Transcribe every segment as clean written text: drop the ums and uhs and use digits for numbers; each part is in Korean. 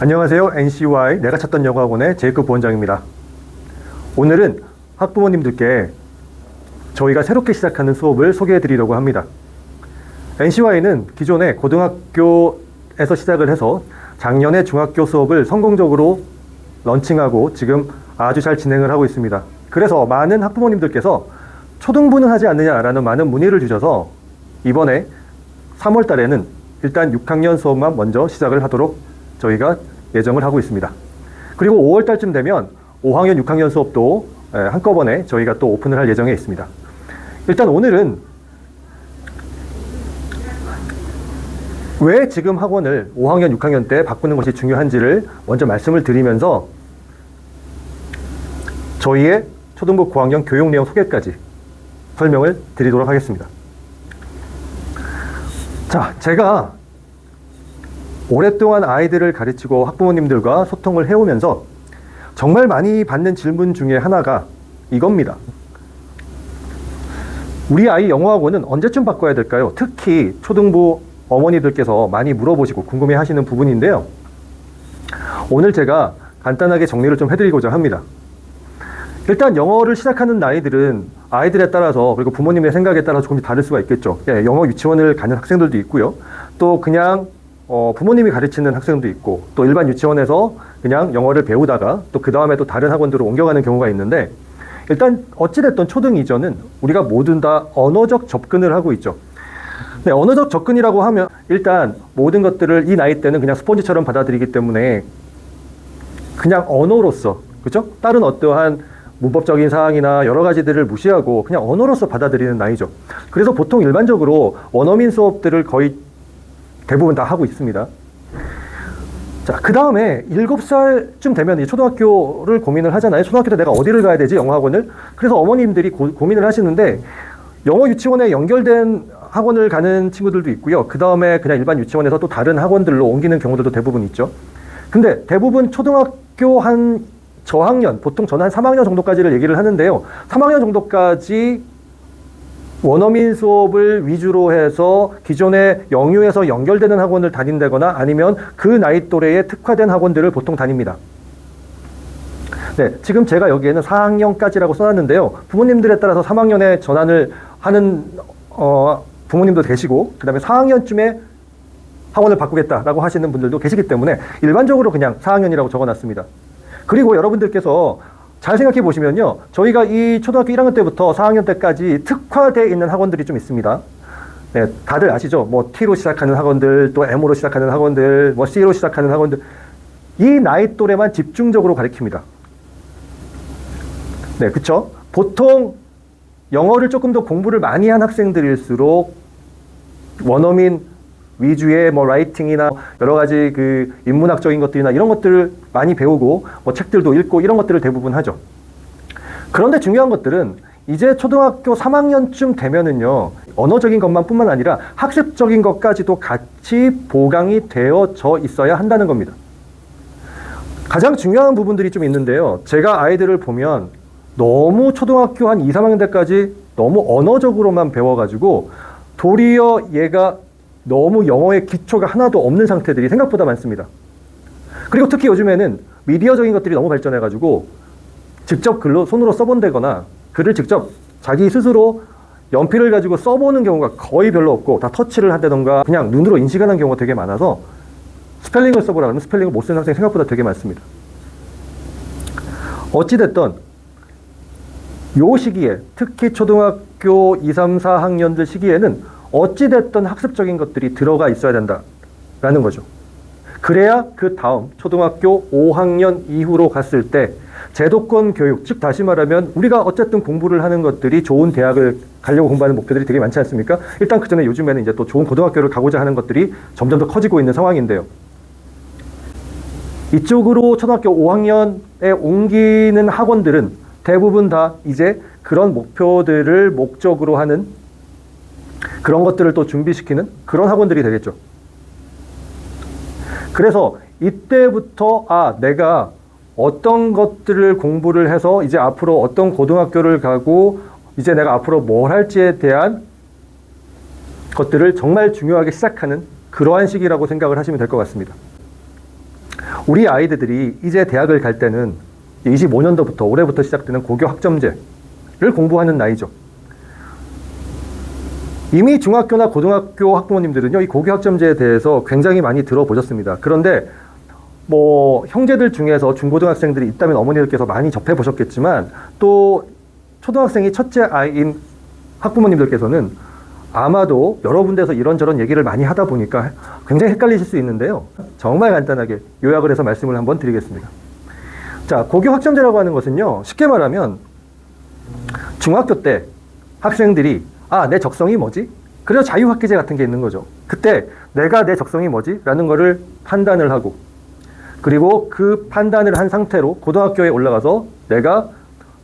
안녕하세요. NCY 내가 찾던 영어학원의 제이크 부원장입니다. 오늘은 학부모님들께 저희가 새롭게 시작하는 수업을 소개해 드리려고 합니다. NCY는 기존에 고등학교에서 시작을 해서 작년에 중학교 수업을 성공적으로 런칭하고 지금 아주 잘 진행을 하고 있습니다. 그래서 많은 학부모님들께서 초등부는 하지 않느냐라는 많은 문의를 주셔서 이번에 3월 달에는 일단 6학년 수업만 먼저 시작을 하도록 저희가 예정을 하고 있습니다. 그리고 5월 달쯤 되면 5학년, 6학년 수업도 한꺼번에 저희가 또 오픈을 할 예정에 있습니다. 일단 오늘은 왜 지금 학원을 5학년, 6학년 때 바꾸는 것이 중요한지를 먼저 말씀을 드리면서 저희의 초등부 고학년 교육 내용 소개까지 설명을 드리도록 하겠습니다. 자, 제가 오랫동안 아이들을 가르치고 학부모님들과 소통을 해오면서 정말 많이 받는 질문 중에 하나가 이겁니다. 우리 아이 영어학원은 언제쯤 바꿔야 될까요? 특히 초등부 어머니들께서 많이 물어보시고 궁금해 하시는 부분인데요. 오늘 제가 간단하게 정리를 좀 해드리고자 합니다. 일단 영어를 시작하는 나이들은 아이들에 따라서 그리고 부모님의 생각에 따라서 조금 다를 수가 있겠죠. 영어 유치원을 가는 학생들도 있고요. 또 그냥 부모님이 가르치는 학생도 있고 또 일반 유치원에서 그냥 영어를 배우다가 또 그 다음에 또 다른 학원들로 옮겨가는 경우가 있는데 일단 어찌됐든 초등 이전은 우리가 모든 다 언어적 접근을 하고 있죠. 네, 언어적 접근이라고 하면 일단 모든 것들을 이 나이 때는 그냥 스폰지처럼 받아들이기 때문에 그냥 언어로서 그렇죠? 다른 어떠한 문법적인 사항이나 여러 가지들을 무시하고 그냥 언어로서 받아들이는 나이죠. 그래서 보통 일반적으로 원어민 수업들을 거의 대부분 다 하고 있습니다. 자, 그 다음에 7살쯤 되면 이제 초등학교를 고민을 하잖아요. 초등학교 때 내가 어디를 가야 되지? 영어학원을? 그래서 어머님들이 고민을 하시는데 영어 유치원에 연결된 학원을 가는 친구들도 있고요. 그 다음에 그냥 일반 유치원에서 또 다른 학원들로 옮기는 경우들도 대부분 있죠. 근데 대부분 초등학교 한 저학년, 보통 저는 한 3학년 정도까지를 얘기를 하는데요. 3학년 정도까지 원어민 수업을 위주로 해서 기존의 영유에서 연결되는 학원을 다닌다거나 아니면 그 나이 또래에 특화된 학원들을 보통 다닙니다. 네, 지금 제가 여기에는 4학년까지라고 써놨는데요. 부모님들에 따라서 3학년에 전환을 하는 부모님도 계시고 그 다음에 4학년쯤에 학원을 바꾸겠다라고 하시는 분들도 계시기 때문에 일반적으로 그냥 4학년이라고 적어놨습니다. 그리고 여러분들께서 잘 생각해 보시면요. 저희가 이 초등학교 1학년 때부터 4학년 때까지 특화되어 있는 학원들이 좀 있습니다. 네, 다들 아시죠? 뭐 T로 시작하는 학원들, 또 M으로 시작하는 학원들, 뭐 C로 시작하는 학원들. 이 나이 또래만 집중적으로 가르칩니다. 네, 그쵸? 보통 영어를 조금 더 공부를 많이 한 학생들일수록 원어민 위주의 뭐 라이팅이나 여러 가지 그 인문학적인 것들이나 이런 것들을 많이 배우고 뭐 책들도 읽고 이런 것들을 대부분 하죠. 그런데 중요한 것들은 이제 초등학교 3학년쯤 되면은요, 언어적인 것만 뿐만 아니라 학습적인 것까지도 같이 보강이 되어져 있어야 한다는 겁니다. 가장 중요한 부분들이 좀 있는데요. 제가 아이들을 보면 너무 초등학교 한 2, 3학년 때까지 너무 언어적으로만 배워가지고 도리어 얘가 너무 영어의 기초가 하나도 없는 상태들이 생각보다 많습니다. 그리고 특히 요즘에는 미디어적인 것들이 너무 발전해가지고 직접 글로 손으로 써본다거나 글을 직접 자기 스스로 연필을 가지고 써보는 경우가 거의 별로 없고 다 터치를 한다던가 그냥 눈으로 인식하는 경우가 되게 많아서 스펠링을 써보라 그러면 스펠링을 못 쓰는 학생이 생각보다 되게 많습니다. 어찌됐든 요 시기에 특히 초등학교 2, 3, 4학년들 시기에는 어찌됐든 학습적인 것들이 들어가 있어야 된다라는 거죠. 그래야 그 다음 초등학교 5학년 이후로 갔을 때 제도권 교육, 즉 다시 말하면 우리가 어쨌든 공부를 하는 것들이 좋은 대학을 가려고 공부하는 목표들이 되게 많지 않습니까? 일단 그 전에 요즘에는 이제 또 좋은 고등학교를 가고자 하는 것들이 점점 더 커지고 있는 상황인데요. 이쪽으로 초등학교 5학년에 옮기는 학원들은 대부분 다 이제 그런 목표들을 목적으로 하는 그런 것들을 또 준비시키는 그런 학원들이 되겠죠. 그래서 이때부터 내가 어떤 것들을 공부를 해서 이제 앞으로 어떤 고등학교를 가고 이제 내가 앞으로 뭘 할지에 대한 것들을 정말 중요하게 시작하는 그러한 시기라고 생각을 하시면 될 것 같습니다. 우리 아이들이 이제 대학을 갈 때는 25년도부터 올해부터 시작되는 고교 학점제를 공부하는 나이죠. 이미 중학교나 고등학교 학부모님들은요, 이 고교 학점제에 대해서 굉장히 많이 들어보셨습니다. 그런데 뭐 형제들 중에서 중고등학생들이 있다면 어머니들께서 많이 접해보셨겠지만, 또 초등학생이 첫째 아이인 학부모님들께서는 아마도 여러 군데서 이런저런 얘기를 많이 하다 보니까 굉장히 헷갈리실 수 있는데요. 정말 간단하게 요약을 해서 말씀을 한번 드리겠습니다. 자, 고교 학점제라고 하는 것은요, 쉽게 말하면 중학교 때 학생들이 내 적성이 뭐지? 그래서 자유학기제 같은 게 있는 거죠. 그때 내가 내 적성이 뭐지? 라는 거를 판단을 하고, 그리고 그 판단을 한 상태로 고등학교에 올라가서 내가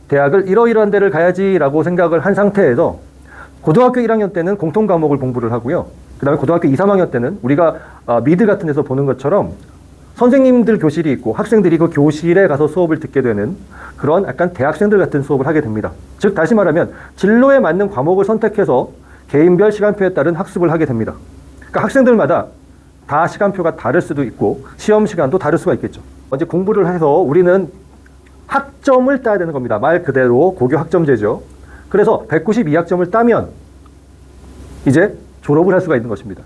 대학을 이러이러한 데를 가야지라고 생각을 한 상태에서 고등학교 1학년 때는 공통 과목을 공부를 하고요. 그 다음에 고등학교 2, 3학년 때는 우리가 미드 같은 데서 보는 것처럼 선생님들 교실이 있고 학생들이 그 교실에 가서 수업을 듣게 되는 그런 약간 대학생들 같은 수업을 하게 됩니다. 즉 다시 말하면 진로에 맞는 과목을 선택해서 개인별 시간표에 따른 학습을 하게 됩니다. 그러니까 학생들마다 다 시간표가 다를 수도 있고 시험 시간도 다를 수가 있겠죠. 먼저 공부를 해서 우리는 학점을 따야 되는 겁니다. 말 그대로 고교 학점제죠. 그래서 192학점을 따면 이제 졸업을 할 수가 있는 것입니다.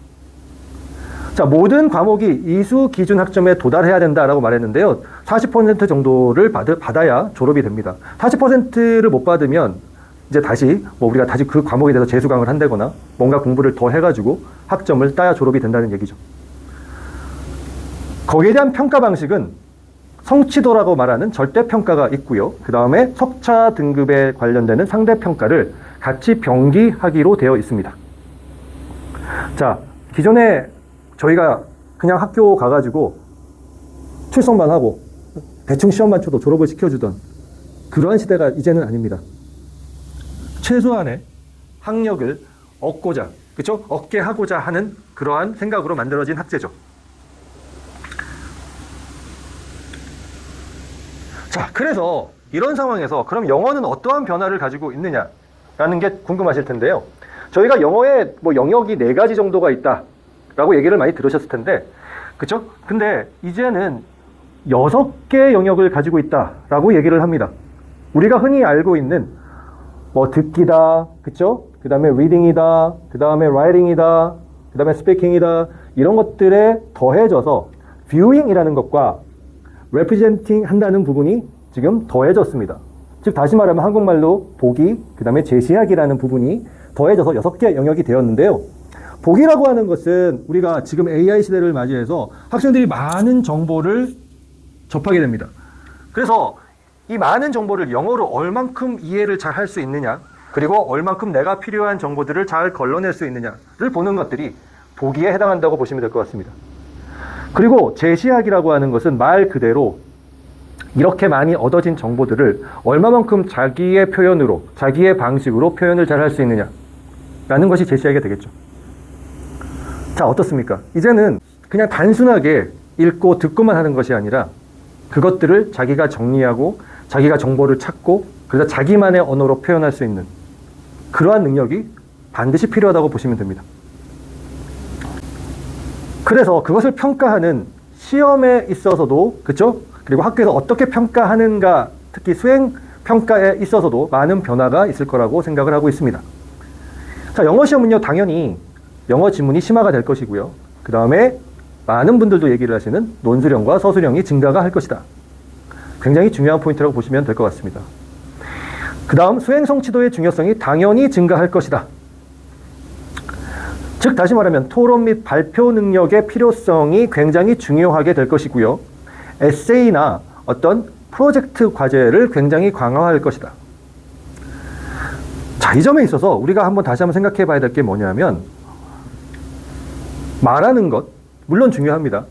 자, 모든 과목이 이수 기준 학점에 도달해야 된다라고 말했는데요. 40% 정도를 받아야 졸업이 됩니다. 40%를 못 받으면 이제 다시 우리가 다시 그 과목에 대해서 재수강을 한다거나 뭔가 공부를 더 해가지고 학점을 따야 졸업이 된다는 얘기죠. 거기에 대한 평가 방식은 성취도라고 말하는 절대평가가 있고요. 그 다음에 석차 등급에 관련되는 상대평가를 같이 병기하기로 되어 있습니다. 자, 기존에 저희가 그냥 학교 가가지고 출석만 하고 대충 시험만 쳐도 졸업을 시켜주던 그러한 시대가 이제는 아닙니다. 최소한의 학력을 얻고자, 그렇죠? 얻게 하고자 하는 그러한 생각으로 만들어진 학제죠. 자, 그래서 이런 상황에서 그럼 영어는 어떠한 변화를 가지고 있느냐라는 게 궁금하실 텐데요. 저희가 영어에 영역이 4가지 정도가 있다라고 얘기를 많이 들으셨을 텐데, 그렇죠? 근데 이제는 6개 영역을 가지고 있다라고 얘기를 합니다. 우리가 흔히 알고 있는 듣기다, 그렇죠? 그 다음에 reading이다, 그 다음에 writing이다, 그 다음에 speaking이다, 이런 것들에 더해져서 viewing이라는 것과 representing 한다는 부분이 지금 더해졌습니다. 즉 다시 말하면 한국말로 보기, 그 다음에 제시하기라는 부분이 더해져서 6개 영역이 되었는데요. 보기라고 하는 것은 우리가 지금 AI 시대를 맞이해서 학생들이 많은 정보를 접하게 됩니다. 그래서 이 많은 정보를 영어로 얼만큼 이해를 잘 할 수 있느냐, 그리고 얼만큼 내가 필요한 정보들을 잘 걸러낼 수 있느냐를 보는 것들이 보기에 해당한다고 보시면 될 것 같습니다. 그리고 제시하기라고 하는 것은 말 그대로 이렇게 많이 얻어진 정보들을 얼마만큼 자기의 표현으로, 자기의 방식으로 표현을 잘 할 수 있느냐라는 것이 제시하기가 되겠죠. 자, 어떻습니까? 이제는 그냥 단순하게 읽고 듣고만 하는 것이 아니라 그것들을 자기가 정리하고 자기가 정보를 찾고 그래서 자기만의 언어로 표현할 수 있는 그러한 능력이 반드시 필요하다고 보시면 됩니다. 그래서 그것을 평가하는 시험에 있어서도, 그렇죠? 그리고 학교에서 어떻게 평가하는가, 특히 수행 평가에 있어서도 많은 변화가 있을 거라고 생각을 하고 있습니다. 자, 영어 시험은요, 당연히 영어 지문이 심화가 될 것이고요. 그 다음에 많은 분들도 얘기를 하시는 논술형과 서술형이 증가가 할 것이다. 굉장히 중요한 포인트라고 보시면 될 것 같습니다. 그 다음 수행 성취도의 중요성이 당연히 증가할 것이다. 즉 다시 말하면 토론 및 발표 능력의 필요성이 굉장히 중요하게 될 것이고요. 에세이나 어떤 프로젝트 과제를 굉장히 강화할 것이다. 자, 이 점에 있어서 우리가 다시 한번 생각해 봐야 될 게 뭐냐면, 말하는 것 물론 중요합니다.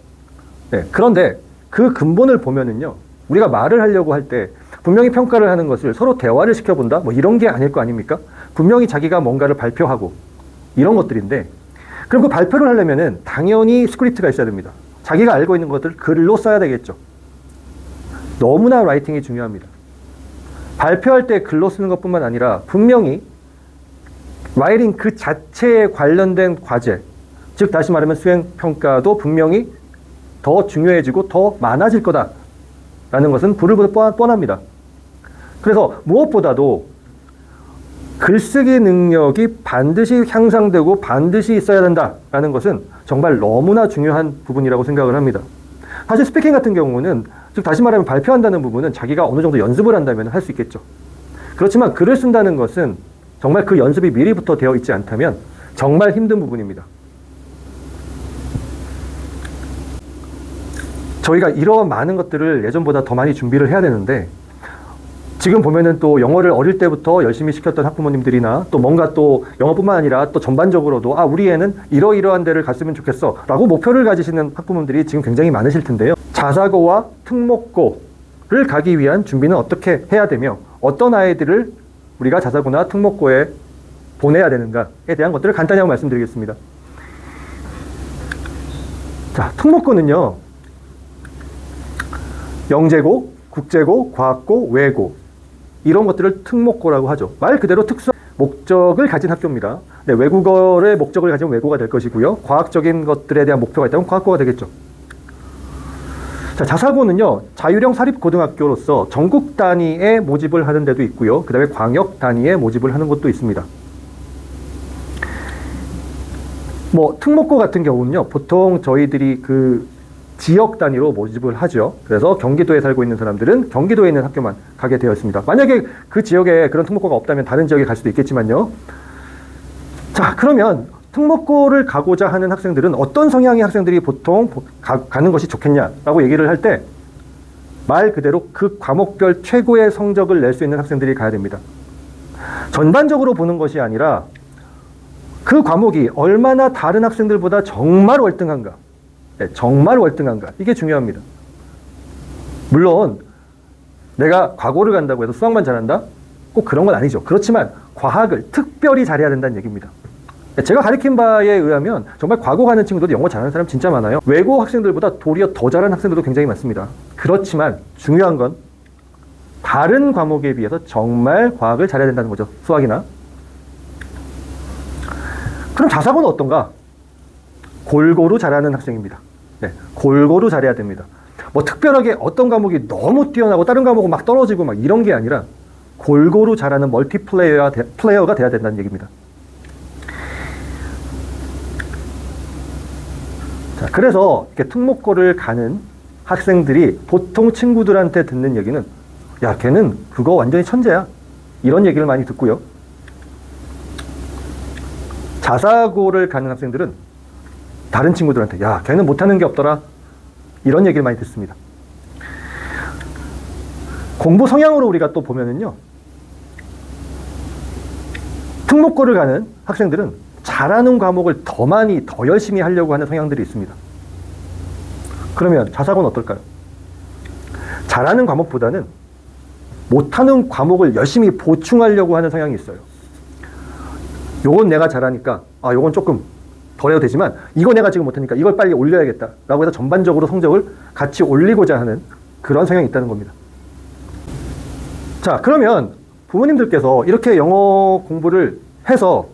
네, 그런데 그 근본을 보면은요, 우리가 말을 하려고 할 때 분명히 평가를 하는 것을 서로 대화를 시켜본다, 이런 게 아닐 거 아닙니까? 분명히 자기가 뭔가를 발표하고 이런 것들인데, 그럼 그 발표를 하려면은 당연히 스크립트가 있어야 됩니다. 자기가 알고 있는 것들을 글로 써야 되겠죠. 너무나 라이팅이 중요합니다. 발표할 때 글로 쓰는 것뿐만 아니라 분명히 라이팅 그 자체에 관련된 과제, 즉 다시 말하면 수행 평가도 분명히 더 중요해지고 더 많아질 거다라는 것은 불을 보듯 뻔합니다. 그래서 무엇보다도 글쓰기 능력이 반드시 향상되고 반드시 있어야 된다라는 것은 정말 너무나 중요한 부분이라고 생각을 합니다. 사실 스피킹 같은 경우는, 즉 다시 말하면 발표한다는 부분은 자기가 어느 정도 연습을 한다면 할 수 있겠죠. 그렇지만 글을 쓴다는 것은 정말 그 연습이 미리부터 되어 있지 않다면 정말 힘든 부분입니다. 저희가 이러한 많은 것들을 예전보다 더 많이 준비를 해야 되는데, 지금 보면은 또 영어를 어릴 때부터 열심히 시켰던 학부모님들이나 또 뭔가 또 영어뿐만 아니라 또 전반적으로도 우리 애는 이러이러한 데를 갔으면 좋겠어 라고 목표를 가지시는 학부모님들이 지금 굉장히 많으실 텐데요. 자사고와 특목고를 가기 위한 준비는 어떻게 해야 되며 어떤 아이들을 우리가 자사고나 특목고에 보내야 되는가에 대한 것들을 간단히 한번 말씀드리겠습니다. 자, 특목고는요, 영재고, 국제고, 과학고, 외고, 이런 것들을 특목고라고 하죠. 말 그대로 특수한 목적을 가진 학교입니다. 네, 외국어의 목적을 가지면 외고가 될 것이고요. 과학적인 것들에 대한 목표가 있다면 과학고가 되겠죠. 자, 자사고는요, 자율형 사립고등학교로서 전국 단위의 모집을 하는 데도 있고요. 그 다음에 광역 단위의 모집을 하는 곳도 있습니다. 특목고 같은 경우는요, 보통 저희들이 그 지역 단위로 모집을 하죠. 그래서 경기도에 살고 있는 사람들은 경기도에 있는 학교만 가게 되어 있습니다. 만약에 그 지역에 그런 특목고가 없다면 다른 지역에 갈 수도 있겠지만요. 자, 그러면 특목고를 가고자 하는 학생들은 어떤 성향의 학생들이 보통 가는 것이 좋겠냐라고 얘기를 할 때 말 그대로 그 과목별 최고의 성적을 낼 수 있는 학생들이 가야 됩니다. 전반적으로 보는 것이 아니라 그 과목이 얼마나 다른 학생들보다 정말 월등한가, 정말 월등한가, 이게 중요합니다. 물론 내가 과고를 간다고 해서 수학만 잘한다? 꼭 그런 건 아니죠. 그렇지만 과학을 특별히 잘해야 된다는 얘기입니다. 제가 가르친 바에 의하면 정말 과고 가는 친구들도 영어 잘하는 사람 진짜 많아요. 외고 학생들보다 도리어 더 잘하는 학생들도 굉장히 많습니다. 그렇지만 중요한 건 다른 과목에 비해서 정말 과학을 잘해야 된다는 거죠. 수학이나. 그럼 자사고는 어떤가? 골고루 잘하는 학생입니다. 네, 골고루 잘해야 됩니다. 특별하게 어떤 과목이 너무 뛰어나고 다른 과목은 막 떨어지고 막 이런 게 아니라 골고루 잘하는 플레이어가 돼야 된다는 얘기입니다. 자, 그래서 이렇게 특목고를 가는 학생들이 보통 친구들한테 듣는 얘기는, 야, 걔는 그거 완전히 천재야, 이런 얘기를 많이 듣고요. 자사고를 가는 학생들은 다른 친구들한테, 야, 걔는 못하는 게 없더라, 이런 얘기를 많이 듣습니다. 공부 성향으로 우리가 또 보면은요, 특목고를 가는 학생들은 잘하는 과목을 더 많이, 더 열심히 하려고 하는 성향들이 있습니다. 그러면 자사고는 어떨까요? 잘하는 과목보다는 못하는 과목을 열심히 보충하려고 하는 성향이 있어요. 요건 내가 잘하니까, 요건 조금 덜 해도 되지만 이거 내가 지금 못하니까 이걸 빨리 올려야겠다 라고 해서 전반적으로 성적을 같이 올리고자 하는 그런 성향이 있다는 겁니다. 자, 그러면 부모님들께서 이렇게 영어 공부를 해서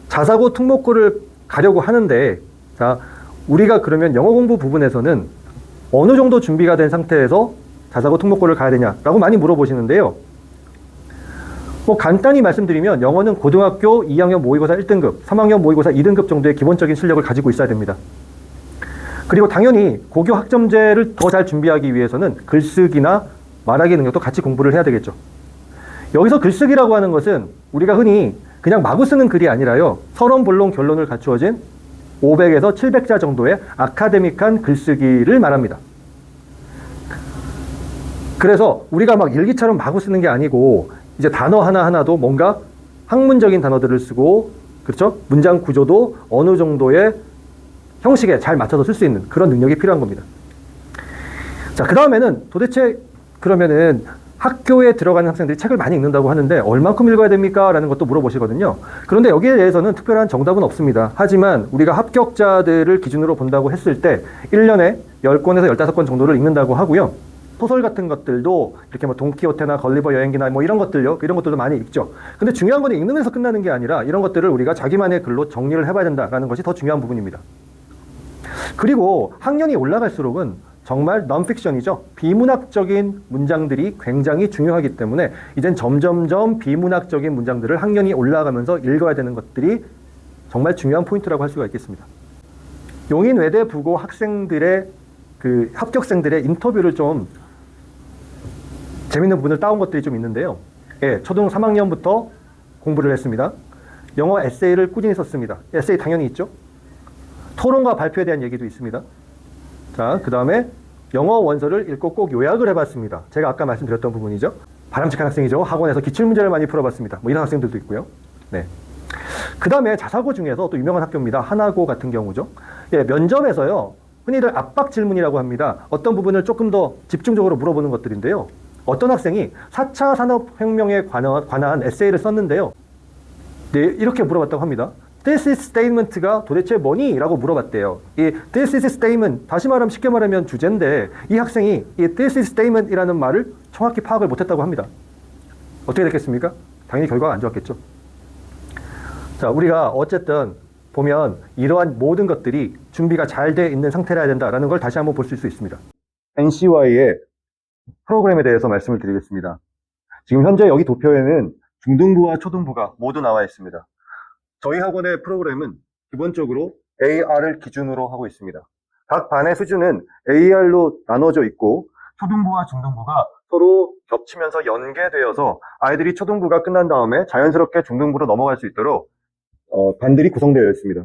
자사고 특목고를 가려고 하는데, 자, 우리가 그러면 영어 공부 부분에서는 어느 정도 준비가 된 상태에서 자사고 특목고를 가야 되냐라고 많이 물어보시는데요. 간단히 말씀드리면 영어는 고등학교 2학년 모의고사 1등급, 3학년 모의고사 2등급 정도의 기본적인 실력을 가지고 있어야 됩니다. 그리고 당연히 고교 학점제를 더 잘 준비하기 위해서는 글쓰기나 말하기 능력도 같이 공부를 해야 되겠죠. 여기서 글쓰기라고 하는 것은 우리가 흔히 그냥 마구 쓰는 글이 아니라요, 서론, 본론, 결론을 갖추어진 500에서 700자 정도의 아카데믹한 글쓰기를 말합니다. 그래서 우리가 막 일기처럼 마구 쓰는 게 아니고 이제 단어 하나하나도 뭔가 학문적인 단어들을 쓰고, 그렇죠? 문장 구조도 어느 정도의 형식에 잘 맞춰서 쓸 수 있는 그런 능력이 필요한 겁니다. 자, 그 다음에는 도대체 그러면은 학교에 들어가는 학생들이 책을 많이 읽는다고 하는데 얼만큼 읽어야 됩니까? 라는 것도 물어보시거든요. 그런데 여기에 대해서는 특별한 정답은 없습니다. 하지만 우리가 합격자들을 기준으로 본다고 했을 때 1년에 10권에서 15권 정도를 읽는다고 하고요. 소설 같은 것들도 이렇게 돈키호테나 걸리버 여행기나 이런 것들요, 이런 것들도 많이 읽죠. 근데 중요한 건 읽으면서 끝나는 게 아니라 이런 것들을 우리가 자기만의 글로 정리를 해봐야 된다라는 것이 더 중요한 부분입니다. 그리고 학년이 올라갈수록은 정말 non-fiction이죠. 비문학적인 문장들이 굉장히 중요하기 때문에 이젠 점점점 비문학적인 문장들을 학년이 올라가면서 읽어야 되는 것들이 정말 중요한 포인트라고 할 수가 있겠습니다. 용인 외대 부고 학생들의 그 합격생들의 인터뷰를 좀 재밌는 부분을 따온 것들이 좀 있는데요. 예, 초등 3학년부터 공부를 했습니다. 영어 에세이를 꾸준히 썼습니다. 에세이 당연히 있죠. 토론과 발표에 대한 얘기도 있습니다. 자, 그 다음에 영어 원서를 읽고 꼭 요약을 해봤습니다. 제가 아까 말씀드렸던 부분이죠. 바람직한 학생이죠. 학원에서 기출문제를 많이 풀어봤습니다. 뭐 이런 학생들도 있고요. 네. 그 다음에 자사고 중에서 또 유명한 학교입니다. 하나고 같은 경우죠. 예, 면접에서요. 흔히들 압박 질문이라고 합니다. 어떤 부분을 조금 더 집중적으로 물어보는 것들인데요. 어떤 학생이 4차 산업혁명에 관한 에세이를 썼는데요. 네, 이렇게 물어봤다고 합니다. This is statement가 도대체 뭐니? 라고 물어봤대요. 이 This is statement, 다시 말하면 쉽게 말하면 주제인데 이 학생이 이 This is statement 이라는 말을 정확히 파악을 못했다고 합니다. 어떻게 됐겠습니까? 당연히 결과가 안 좋았겠죠. 자, 우리가 어쨌든 보면 이러한 모든 것들이 준비가 잘 돼 있는 상태라 해야 된다라는 걸 다시 한번 볼 수 있습니다. NCY의 프로그램에 대해서 말씀을 드리겠습니다. 지금 현재 여기 도표에는 중등부와 초등부가 모두 나와 있습니다. 저희 학원의 프로그램은 기본적으로 AR을 기준으로 하고 있습니다. 각 반의 수준은 AR로 나눠져 있고 초등부와 중등부가 서로 겹치면서 연계되어서 아이들이 초등부가 끝난 다음에 자연스럽게 중등부로 넘어갈 수 있도록 반들이 구성되어 있습니다.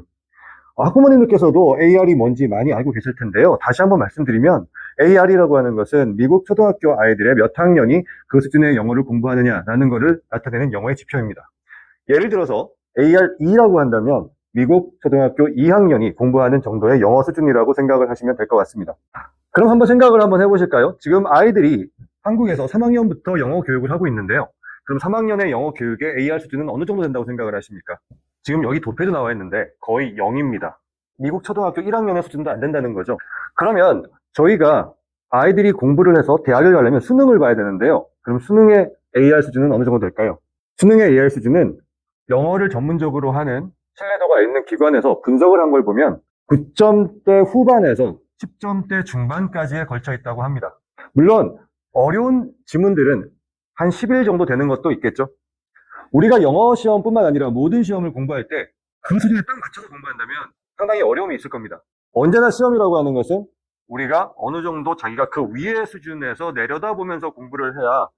학부모님들께서도 AR이 뭔지 많이 알고 계실 텐데요. 다시 한번 말씀드리면 AR이라고 하는 것은 미국 초등학교 아이들의 몇 학년이 그 수준의 영어를 공부하느냐라는 것을 나타내는 영어의 지표입니다. 예를 들어서 AR2라고 한다면 미국 초등학교 2학년이 공부하는 정도의 영어 수준이라고 생각을 하시면 될 것 같습니다. 그럼 한번 해보실까요? 지금 아이들이 한국에서 3학년부터 영어 교육을 하고 있는데요. 그럼 3학년의 영어 교육의 AR 수준은 어느 정도 된다고 생각을 하십니까? 지금 여기 도표도 나와 있는데 거의 0입니다. 미국 초등학교 1학년의 수준도 안 된다는 거죠. 그러면 저희가 아이들이 공부를 해서 대학을 가려면 수능을 봐야 되는데요. 그럼 수능의 AR 수준은 어느 정도 될까요? 수능의 AR 수준은 영어를 전문적으로 하는 신뢰도가 있는 기관에서 분석을 한 걸 보면 9점대 후반에서 10점대 중반까지에 걸쳐 있다고 합니다. 물론 어려운 지문들은 한 10일 정도 되는 것도 있겠죠. 우리가 영어 시험뿐만 아니라 모든 시험을 공부할 때 그 수준에 딱 맞춰서 공부한다면 상당히 어려움이 있을 겁니다. 언제나 시험이라고 하는 것은 우리가 어느 정도 자기가 그 위의 수준에서 내려다보면서 공부를 해야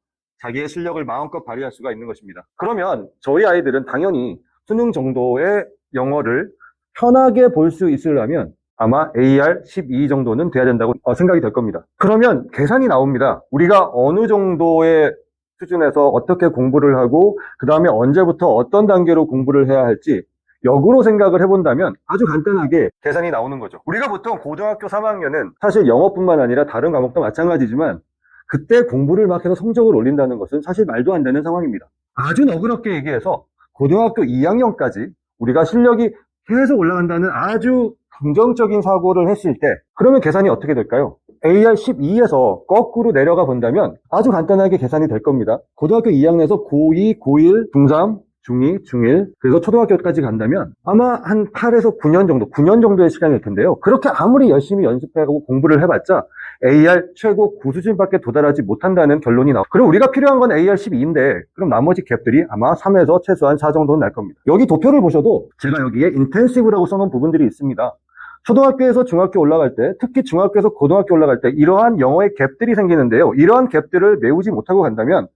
자기의 실력을 마음껏 발휘할 수가 있는 것입니다. 그러면 저희 아이들은 당연히 수능 정도의 영어를 편하게 볼 수 있으려면 아마 AR 12 정도는 돼야 된다고 생각이 될 겁니다. 그러면 계산이 나옵니다. 우리가 어느 정도의 수준에서 어떻게 공부를 하고 그 다음에 언제부터 어떤 단계로 공부를 해야 할지 역으로 생각을 해본다면 아주 간단하게 계산이 나오는 거죠. 우리가 보통 고등학교 3학년은 사실 영어뿐만 아니라 다른 과목도 마찬가지지만 그때 공부를 막 해서 성적을 올린다는 것은 사실 말도 안 되는 상황입니다. 아주 너그럽게 얘기해서 고등학교 2학년까지 우리가 실력이 계속 올라간다는 아주 긍정적인 사고를 했을 때 그러면 계산이 어떻게 될까요? AR 12에서 거꾸로 내려가 본다면 아주 간단하게 계산이 될 겁니다. 고등학교 2학년에서 고2, 고1, 중3, 중2, 중1 그래서 초등학교까지 간다면 아마 한 8에서 9년 정도, 9년 정도의 시간일 텐데요. 그렇게 아무리 열심히 연습하고 공부를 해봤자 AR 최고 9수준밖에 도달하지 못한다는 결론이 나옵니다. 그럼 우리가 필요한 건 AR 12인데 그럼 나머지 갭들이 아마 3에서 최소한 4 정도는 날 겁니다. 여기 도표를 보셔도 제가 여기에 인텐시브라고 써놓은 부분들이 있습니다. 초등학교에서 중학교 올라갈 때, 특히 중학교에서 고등학교 올라갈 때 이러한 영어의 갭들이 생기는데요. 이러한 갭들을 메우지 못하고 간다면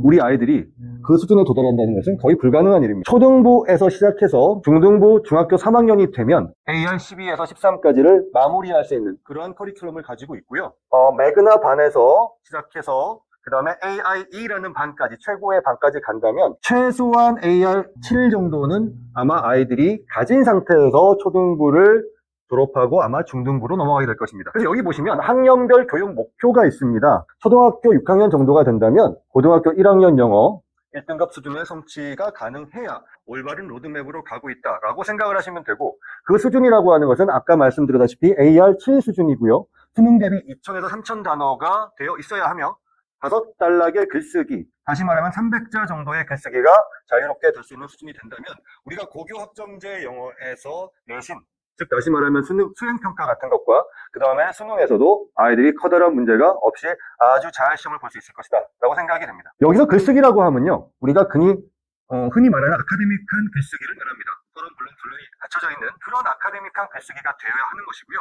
우리 아이들이 그 수준에 도달한다는 것은 거의 불가능한 일입니다. 초등부에서 시작해서 중등부, 중학교 3학년이 되면 AR 12에서 13까지를 마무리할 수 있는 그러한 커리큘럼을 가지고 있고요. 매그나 반에서 시작해서 그 다음에 AIE라는 반까지, 최고의 반까지 간다면 최소한 AR 7 정도는 아마 아이들이 가진 상태에서 초등부를 졸업하고 아마 중등부로 넘어가게 될 것입니다. 그래서 여기 보시면 학년별 교육 목표가 있습니다. 초등학교 6학년 정도가 된다면 고등학교 1학년 영어 1등급 수준의 성취가 가능해야 올바른 로드맵으로 가고 있다라고 생각을 하시면 되고 그 수준이라고 하는 것은 아까 말씀드렸다시피 AR 7 수준이고요. 수능 대비 2,000에서 3,000 단어가 되어 있어야 하며 5단락의 글쓰기, 다시 말하면 300자 정도의 글쓰기가 자유롭게 될 수 있는 수준이 된다면 우리가 고교 학점제 영어에서 내신, 즉 다시 말하면 수행평가 같은 것과 그 다음에 수능에서도 아이들이 커다란 문제가 없이 아주 잘 시험을 볼 수 있을 것이다 라고 생각이 됩니다. 여기서 글쓰기라고 하면요, 우리가 흔히 말하는 아카데믹한 글쓰기를 말합니다. 서로 물론 분류이 갖춰져 있는 그런 아카데믹한 글쓰기가 되어야 하는 것이고요.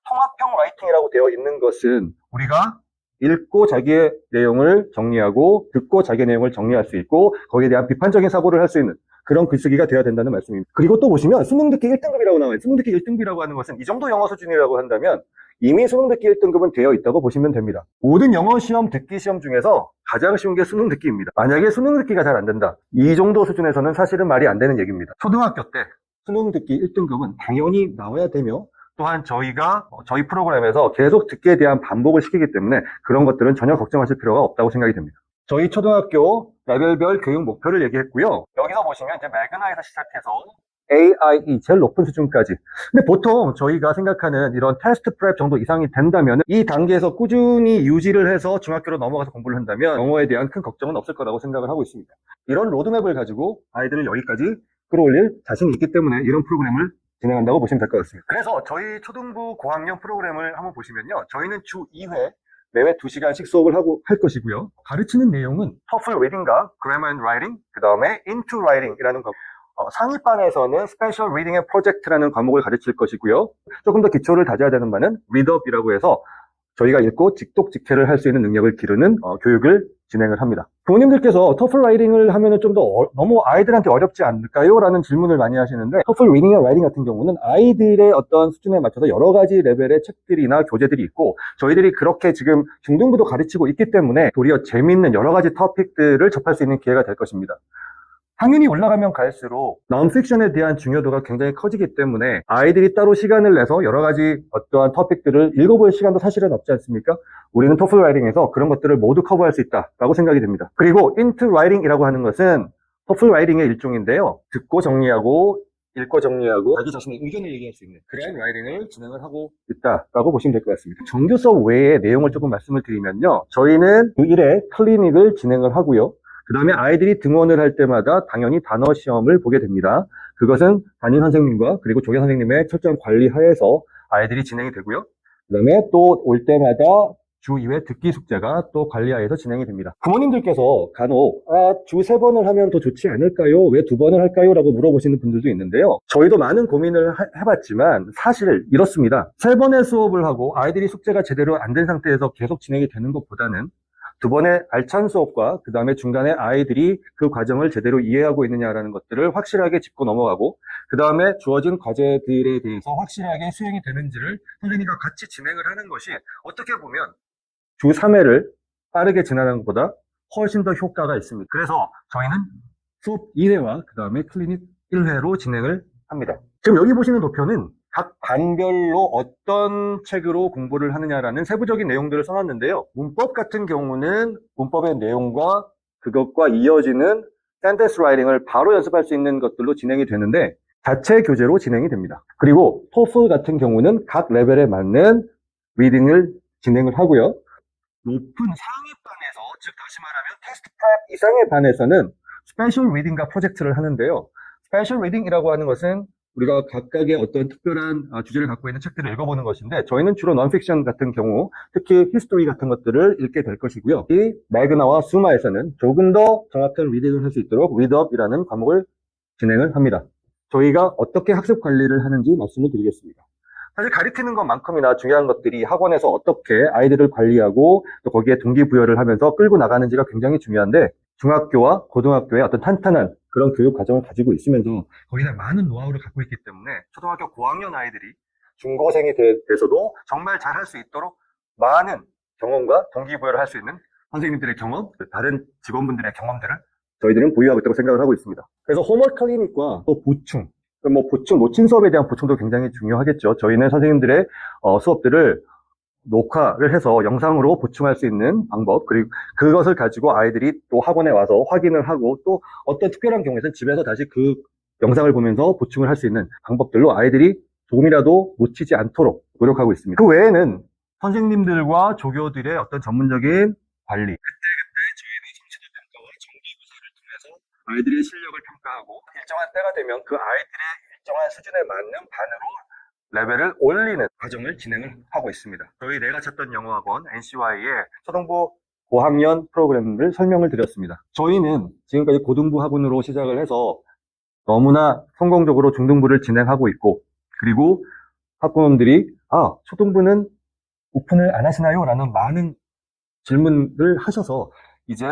통합형 라이팅이라고 되어 있는 것은 우리가 읽고 자기의 내용을 정리하고 듣고 자기의 내용을 정리할 수 있고 거기에 대한 비판적인 사고를 할 수 있는 그런 글쓰기가 되어야 된다는 말씀입니다. 그리고 또 보시면 수능 듣기 1등급이라고 나와요. 수능 듣기 1등급이라고 하는 것은 이 정도 영어 수준이라고 한다면 이미 수능 듣기 1등급은 되어 있다고 보시면 됩니다. 모든 영어 시험 듣기 시험 중에서 가장 쉬운 게 수능 듣기입니다. 만약에 수능 듣기가 잘 안 된다, 이 정도 수준에서는 사실은 말이 안 되는 얘기입니다. 초등학교 때 수능 듣기 1등급은 당연히 나와야 되며 또한 저희 프로그램에서 계속 듣기에 대한 반복을 시키기 때문에 그런 것들은 전혀 걱정하실 필요가 없다고 생각이 됩니다. 저희 초등학교 레벨별 교육 목표를 얘기했고요. 여기서 보시면 이제 매그나에서 시작해서 AIE 제일 높은 수준까지. 근데 보통 저희가 생각하는 이런 테스트 프랩 정도 이상이 된다면 이 단계에서 꾸준히 유지를 해서 중학교로 넘어가서 공부를 한다면 영어에 대한 큰 걱정은 없을 거라고 생각을 하고 있습니다. 이런 로드맵을 가지고 아이들을 여기까지 끌어올릴 자신이 있기 때문에 이런 프로그램을 진행한다고 보시면 될 것 같습니다. 그래서 저희 초등부 고학년 프로그램을 한번 보시면요, 저희는 주 2회 매회 2시간씩 수업을 할 것이고요. 가르치는 내용은 TOEFL Reading과 Grammar and Writing, 그 다음에 Into Writing이라는 상위반에서는 Special Reading and Project라는 과목을 가르칠 것이고요. 조금 더 기초를 다져야 되는 바는 Read-Up이라고 해서 저희가 읽고 직독직해를 할 수 있는 능력을 기르는 교육을 진행을 합니다. 부모님들께서 TOEFL 라이팅을 하면은 좀 더 너무 아이들한테 어렵지 않을까요? 라는 질문을 많이 하시는데 TOEFL 리딩이나 라이팅 같은 경우는 아이들의 어떤 수준에 맞춰서 여러 가지 레벨의 책들이나 교재들이 있고 저희들이 그렇게 지금 중등부도 가르치고 있기 때문에 도리어 재미있는 여러 가지 토픽들을 접할 수 있는 기회가 될 것입니다. 당연히 올라가면 갈수록 논픽션에 대한 중요도가 굉장히 커지기 때문에 아이들이 따로 시간을 내서 여러 가지 어떠한 토픽들을 읽어볼 시간도 사실은 없지 않습니까? 우리는 토플 라이팅에서 그런 것들을 모두 커버할 수 있다라고 생각이 됩니다. 그리고 인투 라이팅이라고 하는 것은 토플 라이팅의 일종인데요. 듣고 정리하고 읽고 정리하고 자기 자신의 의견을 얘기할 수 있는 그런 라이팅을 진행을 하고 있다라고 보시면 될 것 같습니다. 정규 수업 외에 내용을 조금 말씀을 드리면요. 저희는 주 1회 클리닉을 진행을 하고요. 그 다음에 아이들이 등원을 할 때마다 당연히 단어 시험을 보게 됩니다. 그것은 담임 선생님과 그리고 조교 선생님의 철저한 관리 하에서 아이들이 진행이 되고요. 그 다음에 또 올 때마다 주 2회 듣기 숙제가 또 관리하에서 진행이 됩니다. 부모님들께서 간혹 주 3번을 하면 더 좋지 않을까요? 왜 2번을 할까요? 라고 물어보시는 분들도 있는데요. 저희도 많은 고민을 해봤지만 사실 이렇습니다. 3번의 수업을 하고 아이들이 숙제가 제대로 안 된 상태에서 계속 진행이 되는 것보다는 2번의 알찬 수업과 그 다음에 중간에 아이들이 그 과정을 제대로 이해하고 있느냐라는 것들을 확실하게 짚고 넘어가고 그 다음에 주어진 과제들에 대해서 확실하게 수행이 되는지를 선생님과 같이 진행을 하는 것이 어떻게 보면 주 3회를 빠르게 지나가는 것보다 훨씬 더 효과가 있습니다. 그래서 저희는 수업 2회와 그 다음에 클리닉 1회로 진행을 합니다. 지금 여기 보시는 도표는 각 반별로 어떤 책으로 공부를 하느냐라는 세부적인 내용들을 써놨는데요. 문법 같은 경우는 문법의 내용과 그것과 이어지는 센텐스 라이팅을 바로 연습할 수 있는 것들로 진행이 되는데 자체 교재로 진행이 됩니다. 그리고 토플 같은 경우는 각 레벨에 맞는 리딩을 진행을 하고요. 높은 상위반에서, 즉 다시 말하면 테스트 프랩 이상의 반에서는 스페셜 리딩과 프로젝트를 하는데요. 스페셜 리딩이라고 하는 것은 우리가 각각의 어떤 특별한 주제를 갖고 있는 책들을 읽어보는 것인데 저희는 주로 논픽션 같은 경우 특히 히스토리 같은 것들을 읽게 될 것이고요. 이 매그나와 수마에서는 조금 더 정확한 리딩을 할 수 있도록 리드업이라는 과목을 진행을 합니다. 저희가 어떻게 학습 관리를 하는지 말씀을 드리겠습니다. 사실 가르치는 것만큼이나 중요한 것들이 학원에서 어떻게 아이들을 관리하고 또 거기에 동기부여를 하면서 끌고 나가는지가 굉장히 중요한데 중학교와 고등학교의 어떤 탄탄한 그런 교육 과정을 가지고 있으면서 거기다 많은 노하우를 갖고 있기 때문에 초등학교 고학년 아이들이 중고생이 돼서도 정말 잘할 수 있도록 많은 경험과 동기부여를 할 수 있는 선생님들의 경험, 다른 직원분들의 경험들을 저희들은 보유하고 있다고 생각을 하고 있습니다. 그래서 홈워크 클리닉과 또 보충, 놓친 수업에 대한 보충도 굉장히 중요하겠죠. 저희는 선생님들의 수업들을 녹화를 해서 영상으로 보충할 수 있는 방법, 그리고 그것을 가지고 아이들이 또 학원에 와서 확인을 하고 또 어떤 특별한 경우에는 집에서 다시 그 영상을 보면서 보충을 할 수 있는 방법들로 아이들이 조금이라도 놓치지 않도록 노력하고 있습니다. 그 외에는 선생님들과 조교들의 어떤 전문적인 관리, 그때그때 저희는 성취도 평가와 정기교사를 통해서 아이들의 실력을 평가하고 일정한 때가 되면 그 아이들의 일정한 수준에 맞는 반으로 레벨을 올리는 과정을 진행을 하고 있습니다. 저희 내가 찾던 영어학원 NCY의 초등부 고학년 프로그램을 설명을 드렸습니다. 저희는 지금까지 고등부 학원으로 시작을 해서 너무나 성공적으로 중등부를 진행하고 있고, 그리고 학부모님들이 초등부는 오픈을 안 하시나요? 라는 많은 질문을 하셔서 이제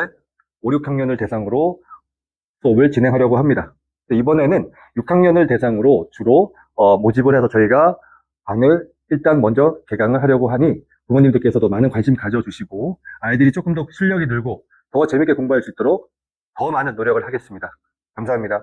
5, 6학년을 대상으로 수업을 진행하려고 합니다. 이번에는 6학년을 대상으로 주로 모집을 해서 저희가 방을 일단 먼저 개강을 하려고 하니 부모님들께서도 많은 관심 가져주시고 아이들이 조금 더 실력이 늘고 더 재밌게 공부할 수 있도록 더 많은 노력을 하겠습니다. 감사합니다.